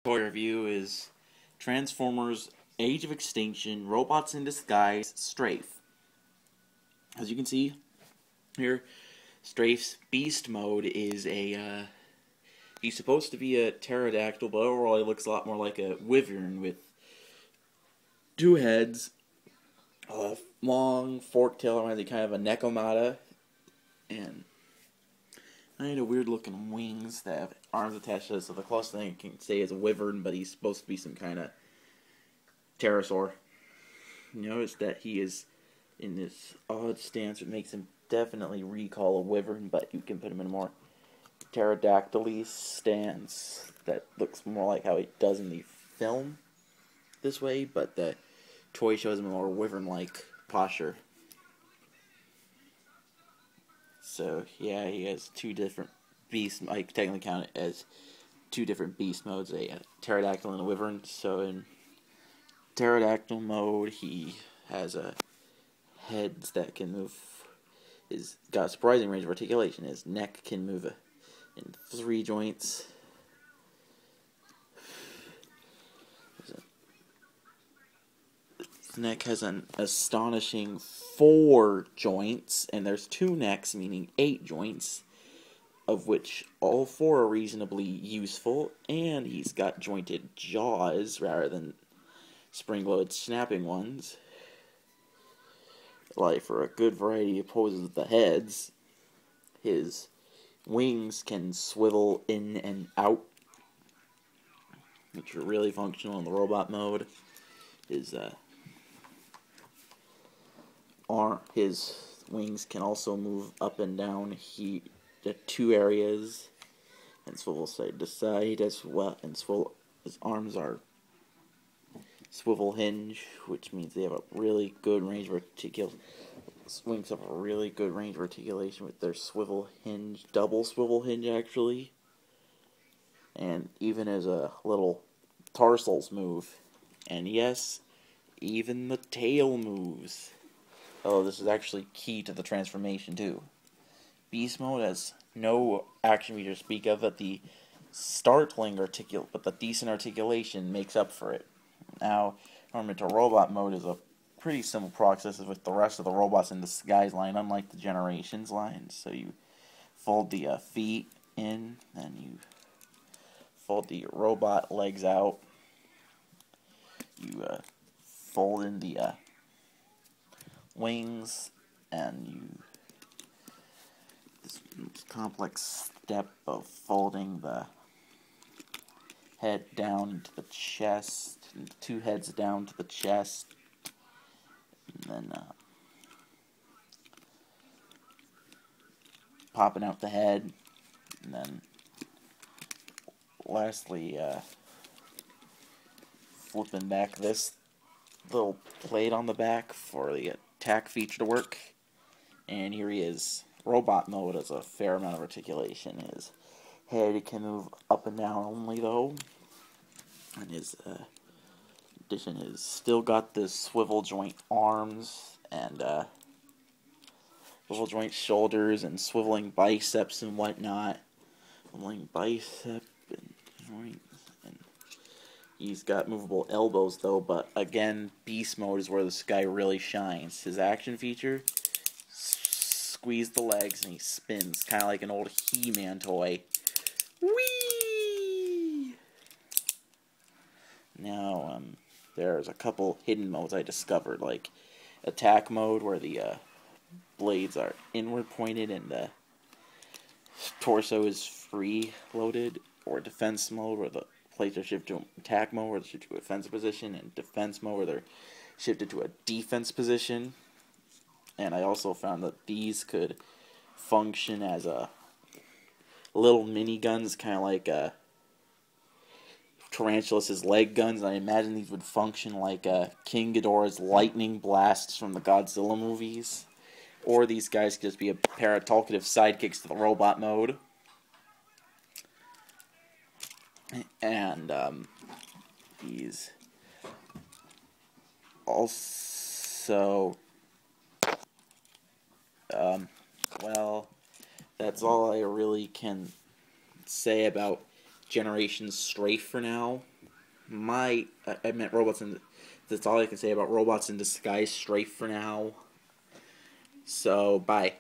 toy review is Transformers Age of Extinction Robots in Disguise Strafe. As you can see here, Strafe's beast mode is he's supposed to be a pterodactyl, but overall he looks a lot more like a wyvern with two heads, a long forked tail, reminds me kind of a Necomata, and kind of weird looking wings that have arms attached to it, so the closest thing I can say is a wyvern, but he's supposed to be some kind of pterosaur. You notice that he is in this odd stance, which makes him definitely recall a wyvern, but you can put him in a more pterodactyl-y stance that looks more like how he does in the film this way, but the toy shows him a more wyvern-like posture. So, yeah, he has two different beast. I technically count it as two different beast modes, a pterodactyl and a wyvern. So, in pterodactyl mode, he has heads that can move. He's got a surprising range of articulation. His neck can move in 3 joints. His neck has an astonishing 4 joints, and there's 2 necks, meaning 8 joints, of which all 4 are reasonably useful, and he's got jointed jaws rather than spring-loaded snapping ones. Like for a good variety of poses with the heads, his wings can swivel in and out, which are really functional in the robot mode. His wings can also move up and down to 2 areas and swivel side to side as well. And his arms are swivel hinge, which means they have a really good range of articulation. Wings have a really good range of articulation with their swivel hinge, double swivel hinge actually, and even as a little tarsals move, and yes, even the tail moves. Oh, this is actually key to the transformation too. Beast mode has no action feature to speak of, but the decent articulation makes up for it. Now, going into robot mode is a pretty simple process with the rest of the robots in disguise line, unlike the Generations line. So you fold the feet in, then you fold the robot legs out. You fold in the wings, and this complex step of folding the head down into the chest, and 2 heads down to the chest, and then popping out the head, and then lastly flipping back this little plate on the back for the attack feature to work. And here he is. Robot mode has a fair amount of articulation. His head can move up and down only though, and his addition is still got the swivel joint arms and swivel joint shoulders and swiveling biceps and whatnot. Swiveling bicep and joints, and he's got movable elbows though, but again, beast mode is where this guy really shines. His action feature, squeeze the legs and he spins, kind of like an old He-Man toy. Whee! Now, there's a couple hidden modes I discovered, like attack mode, where the blades are inward pointed and the torso is free loaded, or defense mode, where the plates are shifted to attack mode, where they're shifted to a offensive position, and defense mode, where they're shifted to a defense position. And I also found that these could function as little mini guns, kind of like Tarantulas' leg guns. And I imagine these would function like King Ghidorah's lightning blasts from the Godzilla movies. Or these guys could just be a pair of talkative sidekicks to the robot mode. And these also, well, that's all I really can say about Generations Strafe for now. I meant Robots in... That's all I can say about Robots in Disguise Strafe for now. So, bye.